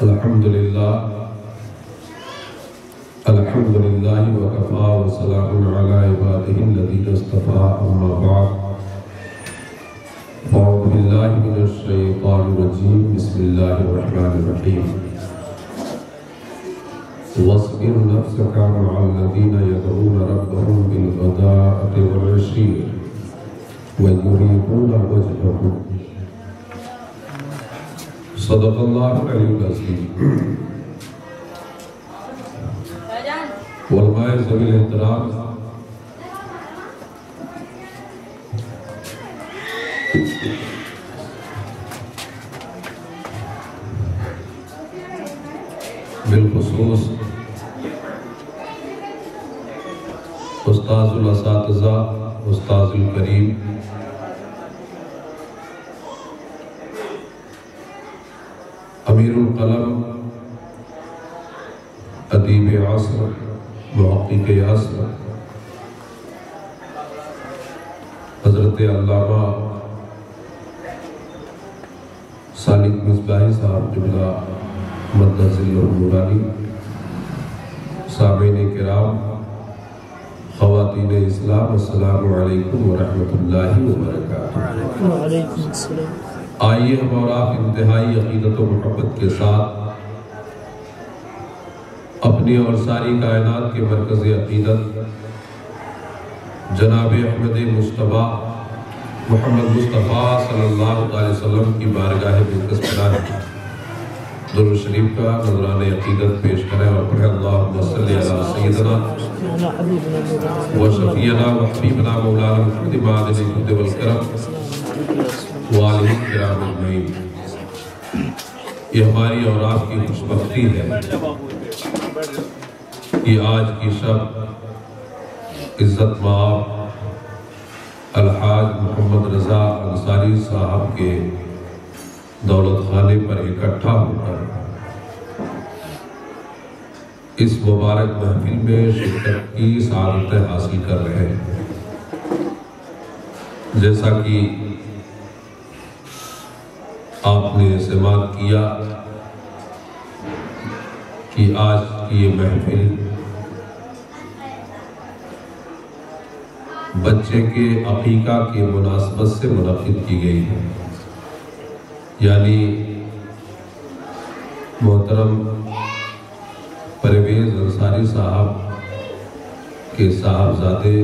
الحمدللہ وکفا وسلام علی عبادہ الذین اصطفیٰ اما بعد اعوذ باللہ من الشیطان الرجیم بسم اللہ الرحمن الرحیم واصبر نفسک مع الذین یدعون ربهم بالغداۃ والعشی ویریدون وجہہ صدق اللہ العلی العظیم۔ علماء ذوی الاحترام، بالخصوص استاذ الاساتذہ، استاذ الکریم، امیر القلم، ادیب عصر، محقق عصر، حضرت علامہ سالک مصباحی صاحب قبلہ مدہ ذل النورانی، سامعین کرام، خواتین اسلام، السلام علیکم ورحمۃ اللہ وبرکاتہ۔ وعلیکم السلام۔ آئیے ہم اور آپ انتہائی عقیدت و محبت کے ساتھ اپنی اور ساری کائنات کے مرکز عقیدت جناب احمد مصطفیٰ محمد مصطفیٰ صلی اللہ علیہ وسلم کی بارگاہ بقدس پناہ درود شریف کا نذرانِ عقیدت پیش کریں اور پڑھیں اللہم صلی علی سیدنا و شفیعنا و حبیبنا مولانا محمد معدن الجود والکرم وآلہ کرام اجمعین۔ یہ ہماری اور آپ کی خوش بختی ہے کہ آج کی شب عزت مآب الحاج محمد رضا انصاری صاحب کے دولت خانے پر اکٹھا ہو کر اس مبارک محفل میں شرکت کی سعادتیں حاصل کر رہے ہیں۔ جیسا کہ آپ نے سماعت کیا کہ آج کی یہ محفل بچے کے عقیقہ کی مناسبت سے منعقد کی گئی ہے، یعنی محترم پرویز انصاری صاحب کے صاحبزادے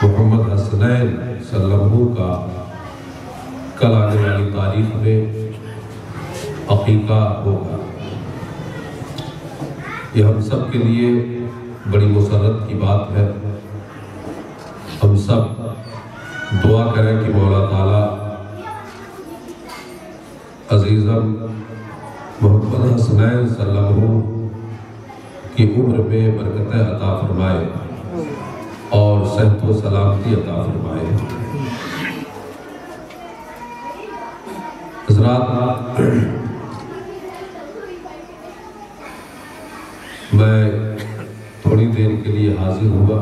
محمد حسنین صلی اللہ علیہ وسلم کا کل آنے والی تاریخ میں عقیقہ ہوگا۔ یہ ہم سب کے لیے بڑی مسرت کی بات ہے۔ ہم سب دعا کریں کہ مولا تعالیٰ عزیزم محمد حسنین صلی اللہ علیہ وسلم کی عمر میں برکتیں عطا فرمائے اور صحت و سلامتی عطا فرمائے۔ حضرات، میں تھوڑی دیر کے لیے حاضر ہوا۔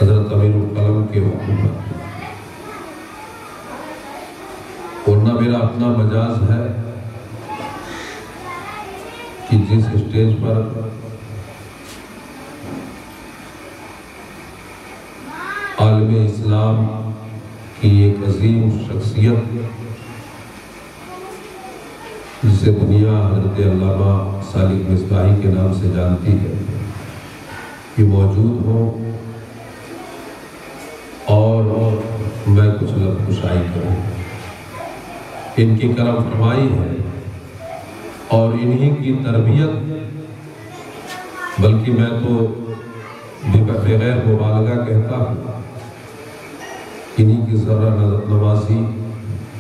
حضرت امیر القلم کے حکم پر، ورنہ میرا اپنا مجاز ہے کہ جس اسٹیج پر عالم اسلام کی ایک عظیم شخصیت جسے دنیا حضرت علامہ سالک مصباحی کے نام سے جانتی ہے، یہ موجود ہو اور میں کچھ لفظ کشائی کروں۔ ان کی کرم فرمائی ہے اور انہی کی تربیت، بلکہ میں تو بغیر مبالغہ کہتا ہوں، انہی کی ذرہ نوازی،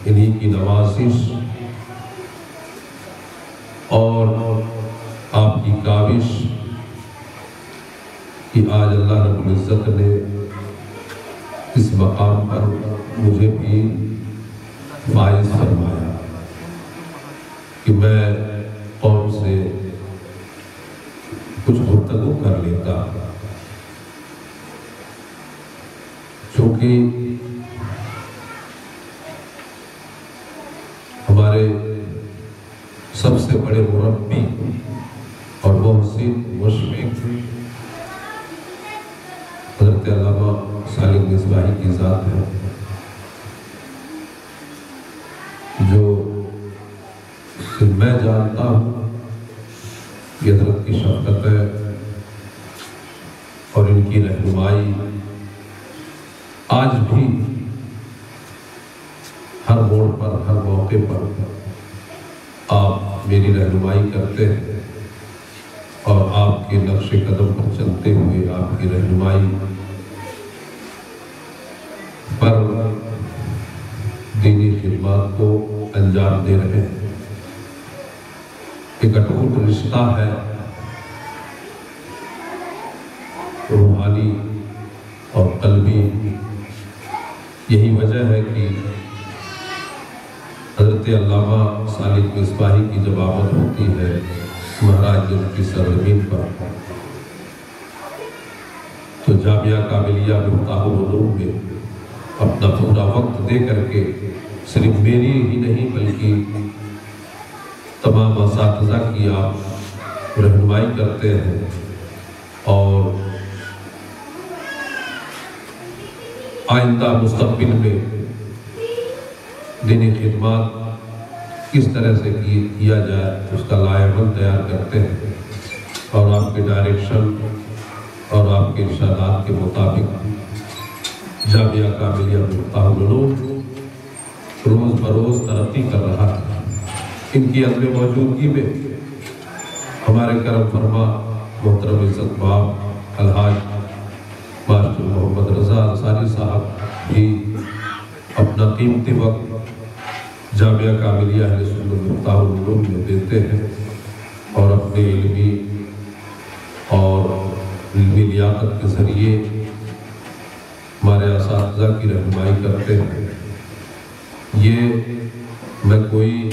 انہی کی نوازش اور آپ کی کاوش کہ آج اللہ رب العزت نے اس مقام پر مجھے بھی فائز فرمایا کہ میں قوم سے کچھ گفتگو کر لیتا، چونکہ مربی اور محسن مشفق حضرت علامہ صالح مصباحی کی ذات ہے، جو میں جانتا ہوں یہ حضرت کی شفقت ہے اور ان کی رہنمائی آج بھی ہر موڑ پر، ہر موقع پر آپ میری رہنمائی کرتے ہیں اور آپ کے نقش قدم پر چلتے ہوئے آپ کی رہنمائی پر دینی خدمات کو انجام دے رہے ہیں۔ ایک اٹوٹ رشتہ ہے، روحانی اور قلبی۔ یہی وجہ ہے کہ حضرت علامہ صالح مصباحی کی جب آمد ہوتی ہے مہاراج جن کی سرزمین پر، تو جامعہ کاملیہ مفتاح العلوم میں اپنا پورا وقت دے کر کے صرف میری ہی نہیں بلکہ تمام اساتذہ کی آپ رہنمائی کرتے ہیں اور آئندہ مستقبل میں دینی خدمات کس طرح سے کیا جائے اس کا لائحہ عمل تیار کرتے ہیں اور آپ کے ڈائریکشن اور آپ کے ارشادات کے مطابق جامعہ کاملیہ مفتاح العلوم روز بروز ترقی کر رہا ہے۔ ان کی عدم موجودگی میں ہمارے کرم فرما محترم عزت باب الحاج ماسٹر محمد رضا انصاری صاحب بھی اپنا قیمتی وقت جامعہ کاملیہ اہل سنت مفتاح العلوم میں دیتے ہیں اور اپنے علمی لیاقت کے ذریعے ہمارے اساتذہ کی رہنمائی کرتے ہیں۔ یہ میں کوئی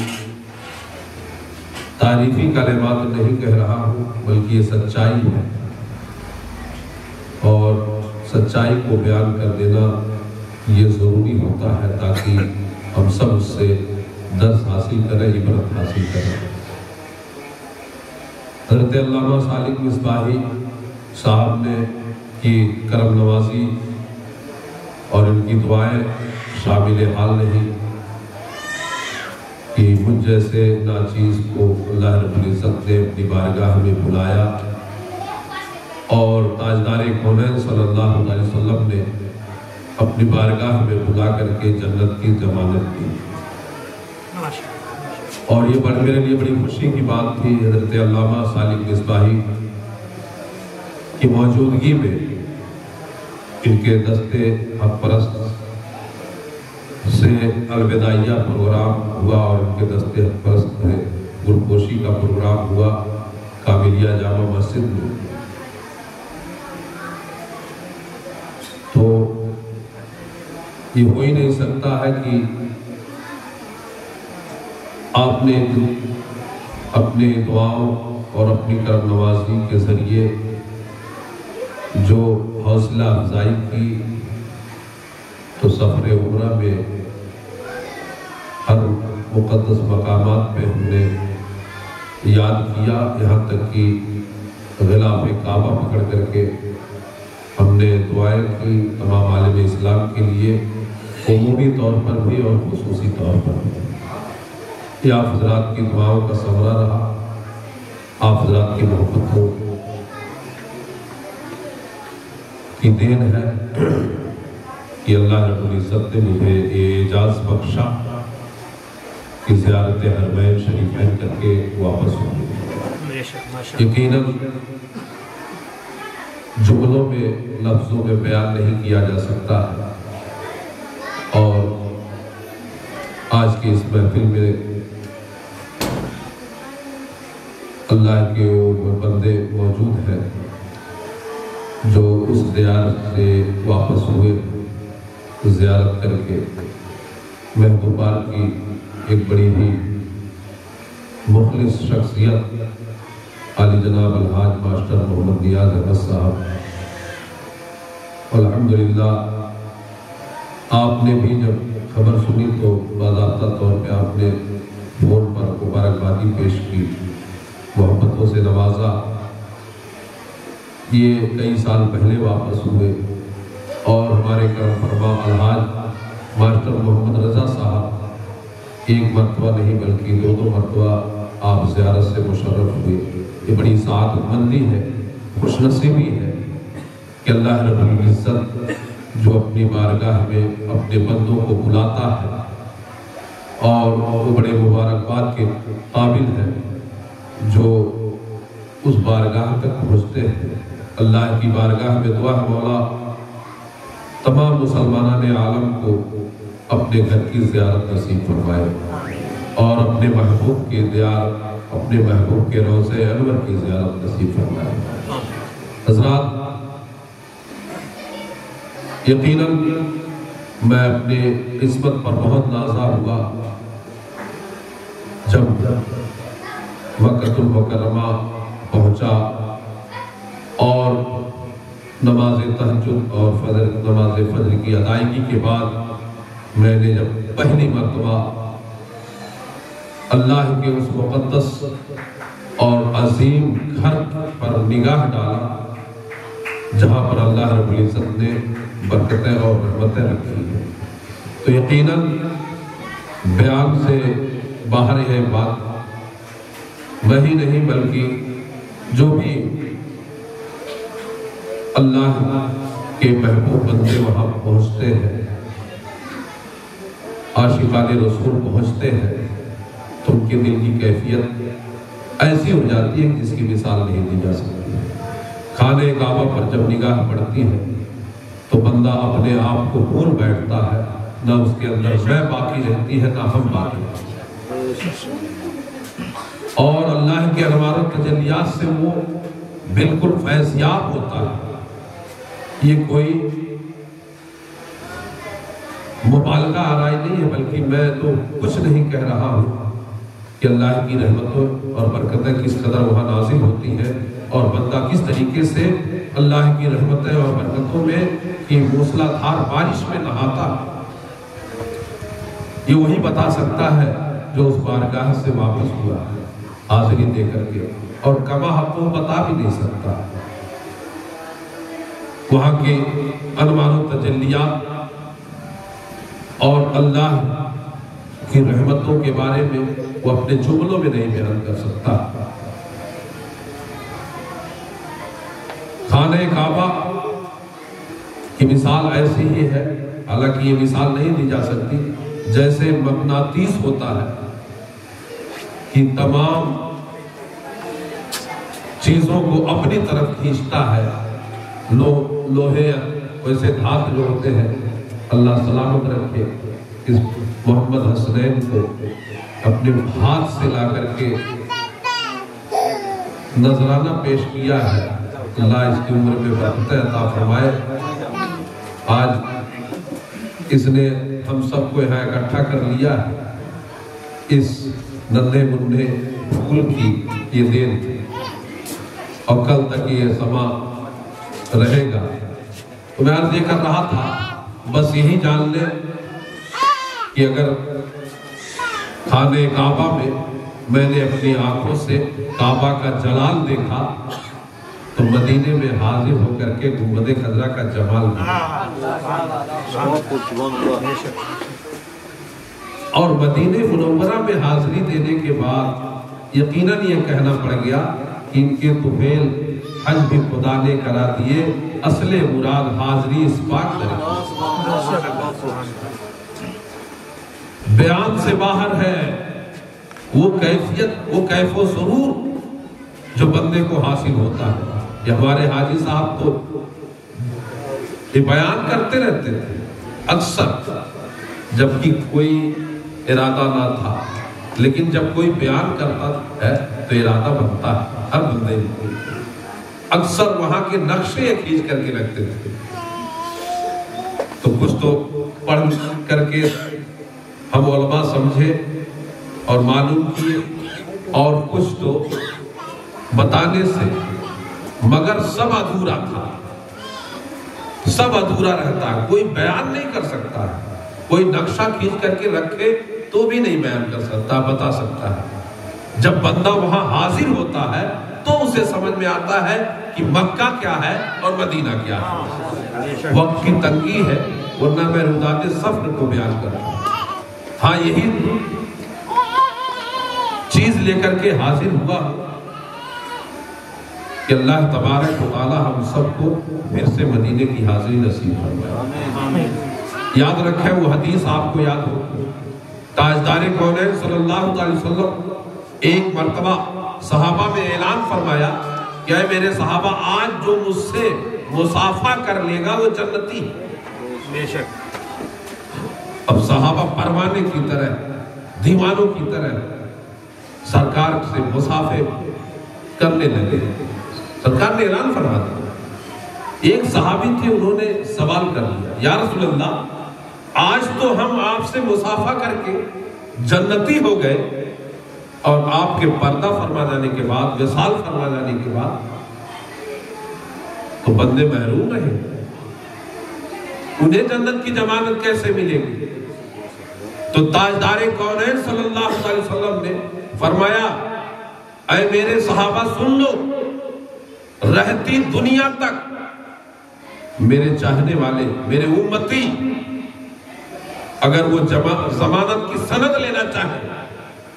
تعریفی کلمات نہیں کہہ رہا ہوں بلکہ یہ سچائی ہے، اور سچائی کو بیان کر دینا یہ ضروری ہوتا ہے تاکہ ہم سب اس سے درس حاصل کریں، عبرت حاصل کریں۔ حضرت علامہ صالح مصباحی صاحب نے کی کرم نوازی اور ان کی دعائیں شامل حال نہیں کہ مجھ جیسے ناچیز کو اللہ رب العزت نے اپنی بارگاہ میں بلایا اور تاجدار کونین صلی اللہ علیہ وسلم نے اپنی بارگاہ میں بلا کر کے جنت کی ضمانت دی، اور یہ میرے لیے بڑی خوشی کی بات تھی حضرت علامہ صالح مصباحی کی موجودگی میں ان کے دستے حق پرست سے الوداعیہ پروگرام ہوا اور ان کے دستے حق پرست میں گرپوشی کا پروگرام ہوا کاملیہ جامع مسجد میں۔ تو یہ ہو ہی نہیں سکتا ہے کہ آپ نے اپنے دعاؤں اور اپنی کرم نوازی کے ذریعے جو حوصلہ افزائی کی، تو سفر عمرہ میں ہر مقدس مقامات پہ ہم نے یاد کیا، یہاں تک کہ غلاف کعبہ پکڑ کر کے ہم نے دعائیں کی تمام عالم اسلام کے لیے، عمومی طور پر بھی اور خصوصی طور پر بھی۔ یہ آپ حضرات کی دعاؤں کا ثمرہ رہا، آپ حضرات کی محبتوں کی دین ہے کہ اللہ رب العزت نے مجھے یہ اعزاز بخشا کہ زیارت حرمین شریفین کر کے واپس ہوں۔ یقیناً جملوں میں، لفظوں میں بیان نہیں کیا جا سکتا ہے، اور آج کی اس محفل میں اللہ کے وہ بندے موجود ہیں جو اس زیارت سے واپس ہوئے، زیارت کر کے محبوبات کی ایک بڑی ہی مخلص شخصیت عالی جناب الحاج ماسٹر محمد نیاز احمد صاحب، الحمدللہ آپ نے بھی جب خبر سنی تو باضابطہ طور پہ آپ نے فون پر مبارکبادی پیش کی محبتوں سے نوازا. یہ کئی سال پہلے واپس ہوئے اور ہمارے کرم فرما الحاج ماسٹر محمد رضا صاحب ایک مرتبہ نہیں بلکہ 2 مرتبہ آپ زیارت سے مشرف ہوئے. یہ بڑی سعادت مندی ہے، خوش نصیبی ہے کہ اللہ رب العزت جو اپنی بارگاہ میں اپنے بندوں کو بلاتا ہے اور وہ بڑے مبارکباد کے قابل ہے جو اس بارگاہ تک پہنچتے ہیں. اللہ کی بارگاہ میں دعا ہے مولا تمام مسلمانان عالم کو اپنے گھر کی زیارت نصیب فرمائے اور اپنے محبوب کے دیار اپنے محبوب کے روضہ انور کی زیارت نصیب فرمائے. حضرات، یقیناً میں اپنے قسمت پر بہت نازا ہوا جب مکہ المکرمہ پہنچا اور نماز تہجد اور نماز فجر کی ادائیگی کے بعد میں نے جب پہلی مرتبہ اللہ کے اس مقدس اور عظیم گھر پر نگاہ ڈالا جہاں پر اللہ رب العزت نے برکتیں اور رحمتیں رکھی ہیں، تو یقیناً بیان سے باہر ہے بات. میں ہی نہیں بلکہ جو بھی اللہ کے محبوب بندے وہاں پہنچتے ہیں، عاشقان رسول پہنچتے ہیں، تو ان کے دل کی کیفیت ایسی ہو جاتی ہے جس کی مثال نہیں دی جا سکتی. خانہ کعبہ پر جب نگاہ پڑتی ہے تو بندہ اپنے آپ کو بھول بیٹھتا ہے، نہ اس کے اندر میں باقی رہتی ہے نہ ہم باقی رہتے ہیں، اور اللہ کے انوار و تجلیات سے وہ بالکل فیضیاب ہوتا ہے. یہ کوئی مبالغہ آرائی نہیں ہے بلکہ میں تو کچھ نہیں کہہ رہا ہوں کہ اللہ کی رحمتوں اور برکتیں کس قدر وہاں نازل ہوتی ہیں اور بندہ کس طریقے سے اللہ کی رحمتیں اور برکتوں میں کی موسلا دھار بارش میں نہاتا ہے. یہ وہی بتا سکتا ہے جو اس بارگاہ سے واپس ہوا حاضری دے کر کے، اور کما حق وہ بتا بھی نہیں سکتا. وہاں کے انوار و تجلیات اور اللہ کی رحمتوں کے بارے میں وہ اپنے جملوں میں نہیں بیان کر سکتا. خانہ کعبہ کی مثال ایسی ہی ہے، حالانکہ یہ مثال نہیں دی جا سکتی، جیسے مغناطیس ہوتا ہے کہ تمام چیزوں کو اپنی طرف کھینچتا ہے. لوہے ویسے دھات جو ہوتے ہیں، اللہ سلامت رکھے، اس محمد حسنین کو اپنے ہاتھ سے لا کر کے نذرانہ پیش کیا ہے. اللہ اس کی عمر میں برکتیں عطا فرمائے. آج اس نے ہم سب کو یہاں اکٹھا کر لیا ہے. اس ننھے منھے پھول کی یہ دین اور کل تک یہ سما رہے گا. تو میں عرض یہ کر رہا تھا، بس یہی جان لیں کہ اگر خانہ کعبہ میں نے اپنی آنکھوں سے کعبہ کا جلال دیکھا تو مدینے میں حاضر ہو کر کے گنبد خضرا کا جمال دیکھا، اور مدینہ منورہ میں حاضری دینے کے بعد یقیناً یہ کہنا پڑ گیا کہ ان کے طفیل حج بھی خدا نے کرا دیے، اصل مراد حاضری اس پاک بیان سے باہر ہے. وہ کیفیت، وہ کیف و سرور جو بندے کو حاصل ہوتا ہے. یہ ہمارے حاجی صاحب تو یہ بیان کرتے رہتے تھے اکثر، جبکہ کوئی ارادہ نہ تھا، لیکن جب کوئی بیان کرتا ہے تو ارادہ بنتا ہے ہر بندے کو. اکثر وہاں کے نقشے کھینچ کر کے رکھتے تھے. تو کچھ تو پڑھ کر کے ہم علماء سمجھے اور معلوم کیے، اور کچھ تو بتانے سے، مگر سب ادھورا تھا، سب ادھورا رہتا ہے. کوئی بیان نہیں کر سکتا ہے، کوئی نقشہ کھینچ کر کے رکھے تو بھی نہیں بیان کر سکتا، بتا سکتا ہے. جب بندہ وہاں حاضر ہوتا ہے تو اسے سمجھ میں آتا ہے کہ مکہ کیا ہے اور مدینہ کیا ہے. وقت کی تنگی ہے ورنہ میں روزات سفر کو بیان کر رہا ہوں. ہاں یہی چیز لے کر کے حاضر ہوا کہ اللہ تبارک و تعالی ہم سب کو پھر سے مدینے کی حاضری نصیب فرمائے. یاد رکھیں وہ حدیث آپ کو یاد ہو. تاجدار کونین صلی اللہ علیہ وسلم ایک مرتبہ صحابہ میں اعلان فرمایا کہ اے میرے صحابہ آج جو مجھ سے مصافحہ کر لے گا وہ جنتی ہے. بے شک. اب صحابہ پروانے کی طرح دیوانوں کی طرح سرکار سے مصافحے کرنے لگے. سرکار نے اعلان فرما دیا. ایک صحابی تھے انہوں نے سوال کر لیا یا رسول اللہ آج تو ہم آپ سے مصافحہ کر کے جنتی ہو گئے اور آپ کے پردہ فرما جانے کے بعد وصال فرما جانے کے بعد تو بندے محروم رہے انہیں جنت کی ضمانت کیسے ملے گی. تو تاجدار کونین صلی اللہ علیہ وسلم نے فرمایا اے میرے صحابہ سن لو رہتی دنیا تک میرے چاہنے والے میرے امتی اگر وہ ضمانت کی سند لینا چاہے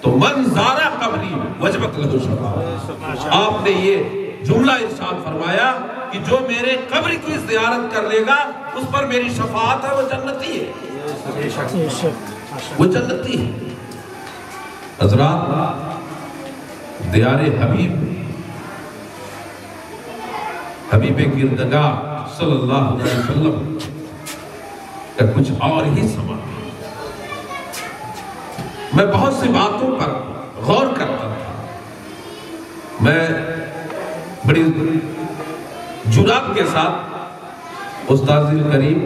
تو من زارا قبری وجبت لہو شفاعت. آپ نے یہ جملہ ارشاد فرمایا کہ جو میرے قبر کی زیارت کر لے گا اس پر میری شفاعت ہے وہ جنتی ہے. وہ جنتی ہے. حضرات دیار حبیب حبیب گردگار صلی اللہ علیہ وسلم کا کچھ اور ہی سما. میں بہت سی باتوں پر غور کرتا تھا. میں بڑی جرات کے ساتھ استاذ کریم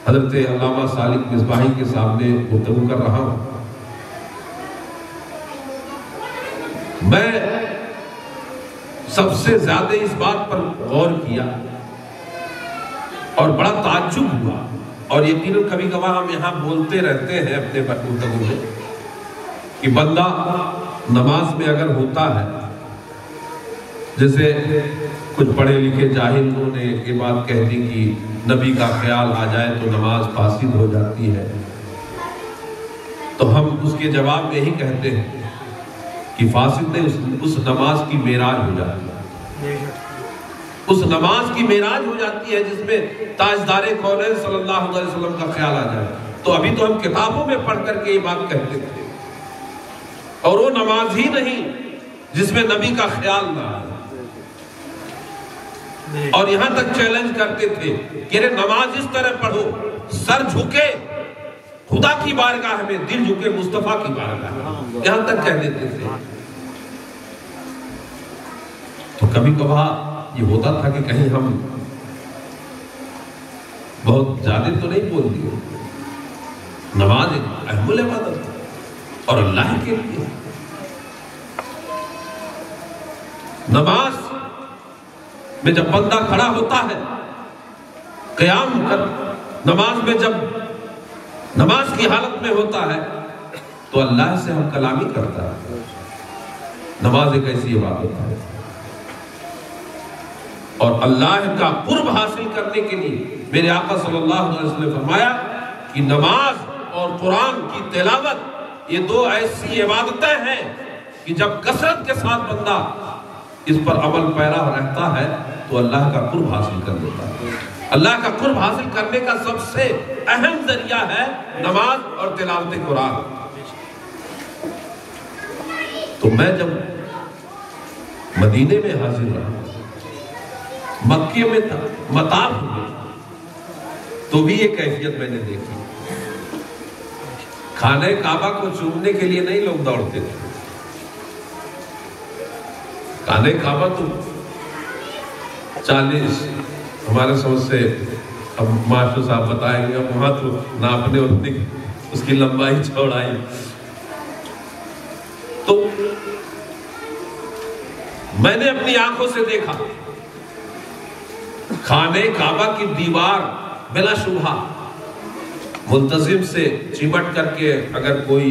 حضرت علامہ صالح مصباحی کے سامنے گفتگو کر رہا ہوں. میں سب سے زیادہ اس بات پر غور کیا اور بڑا تعجب ہوا اور یقیناً کبھی کبھار ہم یہاں بولتے رہتے ہیں اپنے گفتگو میں کہ بندہ نماز میں اگر ہوتا ہے جیسے کچھ پڑھے لکھے جاہل لوگوں نے یہ بات کہہ دی کہ نبی کا خیال آ جائے تو نماز فاسد ہو جاتی ہے تو ہم اس کے جواب میں یہی کہتے ہیں کہ فاسد نہیں اس نماز کی معراج ہو جاتی ہے. اس نماز کی معراج ہو جاتی ہے جس میں تاجدار کونین صلی اللہ علیہ وسلم کا خیال آ جائے. تو ابھی تو ہم کتابوں میں پڑھ کر کے یہ بات کہتے تھے اور وہ نماز ہی نہیں جس میں نبی کا خیال نہ آئے. اور یہاں تک چیلنج کرتے تھے کہ نماز اس طرح پڑھو سر جھکے خدا کی بارگاہ میں دل جھکے مصطفیٰ کی بارگاہ میں. یہاں تک کہہ دیتے تھے. تو کبھی کبھار یہ ہوتا تھا کہ کہیں ہم بہت زیادہ تو نہیں بول دیے. نماز ایک اہم العبادت ہے اور اللہ کے لیے. نماز میں جب بندہ کھڑا ہوتا ہے قیام کر نماز میں جب نماز کی حالت میں ہوتا ہے تو اللہ سے ہم کلامی کرتا ہے. نماز ایک ایسی عبادت ہے اور اللہ کا قرب حاصل کرنے کے لیے میرے آقا صلی اللہ علیہ وسلم نے فرمایا کہ نماز اور قرآن کی تلاوت یہ دو ایسی عبادتیں ہیں کہ جب کثرت کے ساتھ بندہ اس پر عمل پیرا رہتا ہے تو اللہ کا قرب حاصل کر لیتا ہے. اللہ کا قرب حاصل کرنے کا سب سے اہم ذریعہ ہے نماز اور تلاوت قرآن. تو میں جب مدینے میں حاضر رہا مکے میں تھا مطاف ہوئے تو بھی یہ کیفیت میں نے دیکھی. خانہ کعبہ کو چومنے کے لیے نہیں لوگ دوڑتے تھے. خانہ کعبہ تو 40 ہمارے سمجھ سے اب ماشاء صاحب بتائیں گے اب وہاں تو ناپنے اتنی اس کی لمبائی چوڑائی. تو میں نے اپنی آنکھوں سے دیکھا خانہ کعبہ کی دیوار بلا شبہ منتظم سے چمٹ کر کے اگر کوئی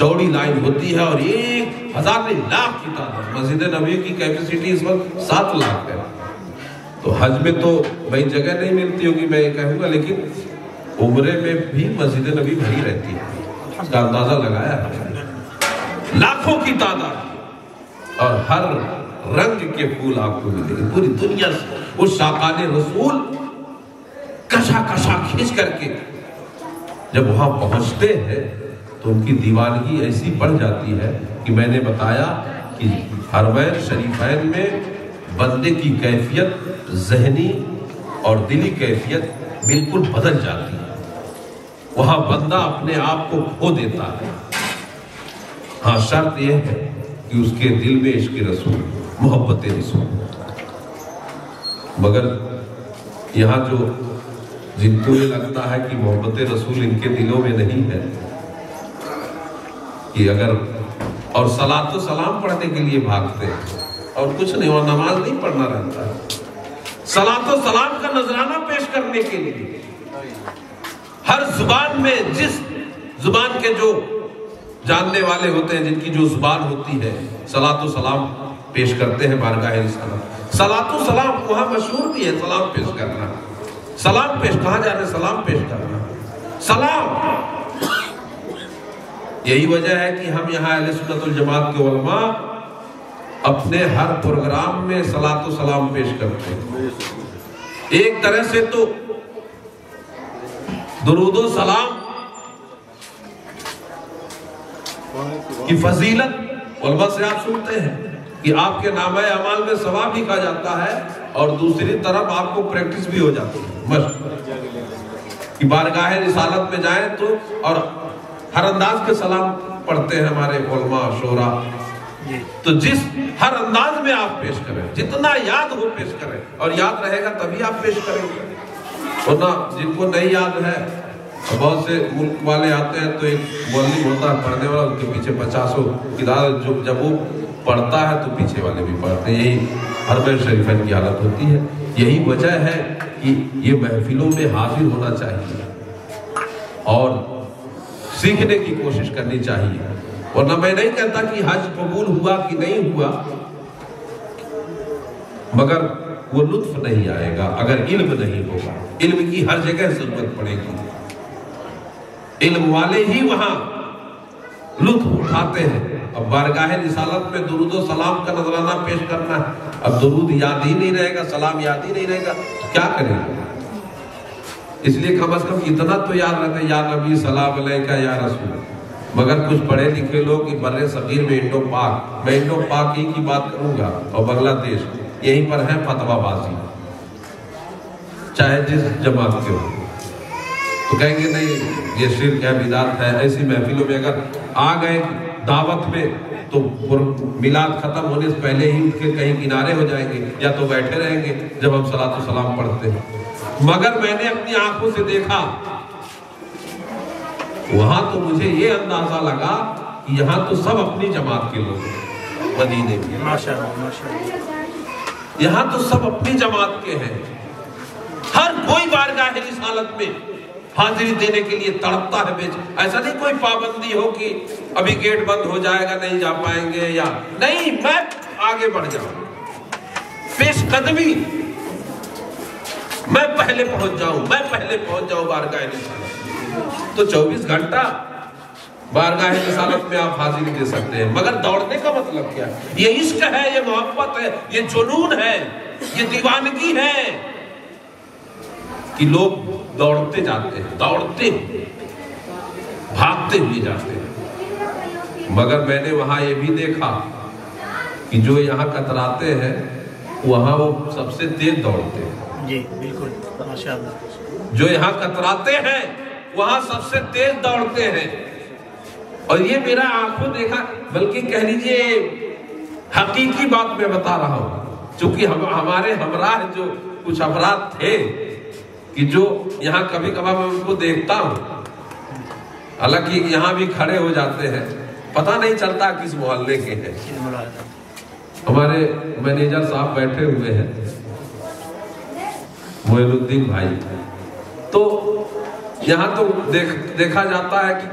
چوڑی لائن ہوتی ہے اور 1,000 لاکھ کی تعداد. مسجد نبوی کی کیپیسٹی اس وقت 7 لاکھ ہے. تو حج میں تو بھائی جگہ نہیں ملتی ہوگی میں یہ کہوں گا، لیکن عمرے میں بھی مسجد نبوی بھری رہتی ہے. اس کا اندازہ لگایا ہے. لاکھوں کی تعداد اور ہر رنگ کے پھول آپ کو ملے گے پوری دنیا سے. وہ شاقان رسول کشا کشا کھینچ کر کے جب وہاں پہنچتے ہیں تو ان کی دیوانگی ایسی بڑھ جاتی ہے کہ میں نے بتایا کہ حرمین شریفین میں بندے کی کیفیت ذہنی اور دلی کیفیت بالکل بدل جاتی ہے. وہاں بندہ اپنے آپ کو کھو دیتا ہے. ہاں شرط یہ ہے کہ اس کے دل میں عشق رسول، محبت رسول. مگر یہاں جو جن کو یہ لگتا ہے کہ محبت رسول ان کے دلوں میں نہیں ہے، کہ اگر اور صلاۃ و سلام پڑھنے کے لیے بھاگتے ہیں اور کچھ نہیں، اور نماز نہیں پڑھنا رہتا ہے، صلاۃ و سلام کا نذرانہ پیش کرنے کے لیے ہر زبان میں جس زبان کے جو جاننے والے ہوتے ہیں، جن کی جو زبان ہوتی ہے، صلاۃ و سلام پیش کرتے ہیں بارگاہ رسالت. صلاۃ و سلام وہاں مشہور بھی ہے، سلام پیش کرنا. سلام پیش کہاں جانے، سلام پیش کرنا، سلام. یہی وجہ ہے کہ ہم یہاں اہل سنت والجماعت کے علماء اپنے ہر پروگرام میں صلاۃ و سلام پیش کرتے ہیں. ایک طرح سے تو درود و سلام کی فضیلت علماء سے آپ سنتے ہیں کہ آپ کے نامہ اعمال میں ثواب لکھا جاتا ہے، اور دوسری طرف آپ کو پریکٹس بھی ہو جاتی ہے، مشق کہ بارگاہ رسالت میں جائیں تو اور ہر انداز کے سلام پڑھتے ہیں ہمارے علماء شورا. تو جس ہر انداز میں آپ پیش کریں، جتنا یاد ہو پیش کریں، اور یاد رہے گا تبھی آپ پیش کریں گے. ورنہ جن کو نہیں یاد ہے، بہت سے ملک والے آتے ہیں تو ایک مولوی ہوتا ہے پڑھنے والا، ان کے پیچھے 50 کتاب، جب وہ پڑھتا ہے تو پیچھے والے بھی پڑھتے ہیں. یہی حرمین شریفین کی حالت ہوتی ہے. یہی وجہ ہے کہ یہ محفلوں میں حاضر ہونا چاہیے اور سیکھنے کی کوشش کرنی چاہیے. ورنہ میں نہیں کہتا کہ حج قبول ہوا کہ نہیں ہوا، مگر وہ لطف نہیں آئے گا اگر علم نہیں ہوگا. علم کی ہر جگہ ضرورت پڑے گی. علم والے ہی وہاں لطف اٹھاتے ہیں. اب بارگاہ رسالت میں درود و سلام کا نذرانہ پیش کرنا ہے. اب درود یاد ہی نہیں رہے گا، سلام یاد ہی نہیں رہے گا، کیا کریں گے؟ اس لیے کم از کم اتنا تو یاد رہتے یا نبی سلام علیکہ یا رسول. مگر کچھ پڑھے لکھے لوگ بر صغیر میں انڈو پاک، میں انڈو پاک ہی کی بات کروں گا، اور بنگلہ دیش یہیں پر ہے فتویٰ بازی، چاہے جس جماعت کے ہو. تو کہیں گے نہیں یہ شرک ہے، بدعت ہے. ایسی محفلوں میں اگر آ گئے دعوت میں تو میلاد ختم ہونے سے پہلے ہی ان کے کہیں کنارے ہو جائیں گے، یا تو بیٹھے رہیں گے جب ہم صلاۃ و سلام پڑھتے ہیں. مگر میں نے اپنی آنکھوں سے دیکھا وہاں تو مجھے یہ اندازہ لگا کہ یہاں تو سب اپنی جماعت کے لوگ ہیں. مدینے میں یہاں تو سب اپنی جماعت کے ہیں. ہر کوئی بارگاہ رسالت میں حاضری دینے کے لیے تڑپتا ہے. ایسا نہیں کوئی پابندی ہو کہ ابھی گیٹ بند ہو جائے گا نہیں جا پائیں گے، یا نہیں میں آگے بڑھ جاؤں، پیش قدمی، میں پہلے پہنچ جاؤں بارگاہ رسالت. تو 24 گھنٹہ بارگاہ رسالت میں آپ حاضری دے سکتے ہیں. مگر دوڑنے کا مطلب کیا ہے؟ یہ عشق ہے، یہ محبت ہے، یہ جنون ہے، یہ دیوانگی ہے کہ لوگ دوڑتے جاتے ہیں، دوڑتے بھاگتے ہوئے جاتے ہیں. مگر میں نے وہاں یہ بھی دیکھا کہ جو یہاں کتراتے ہیں وہاں وہ سب سے تیز دوڑتے ہیں. جی بالکل، ماشاءاللہ. جو یہاں کتراتے ہیں وہاں سب سے تیز دوڑتے ہیں. اور یہ میرا آنکھوں دیکھا، بلکہ کہہ لیجئے حقیقی بات میں بتا رہا ہوں. چونکہ ہمارے ہمراہ جو کچھ افراد تھے کہ جو یہاں کبھی کبھار میں ان کو دیکھتا ہوں، حالانکہ یہاں بھی کھڑے ہو جاتے ہیں، پتہ نہیں چلتا کس محلے کے ہیں. ہمارے مینیجر صاحب بیٹھے ہوئے ہیں، معین الدین بھائی. تو یہاں تو دیکھا جاتا ہے کہ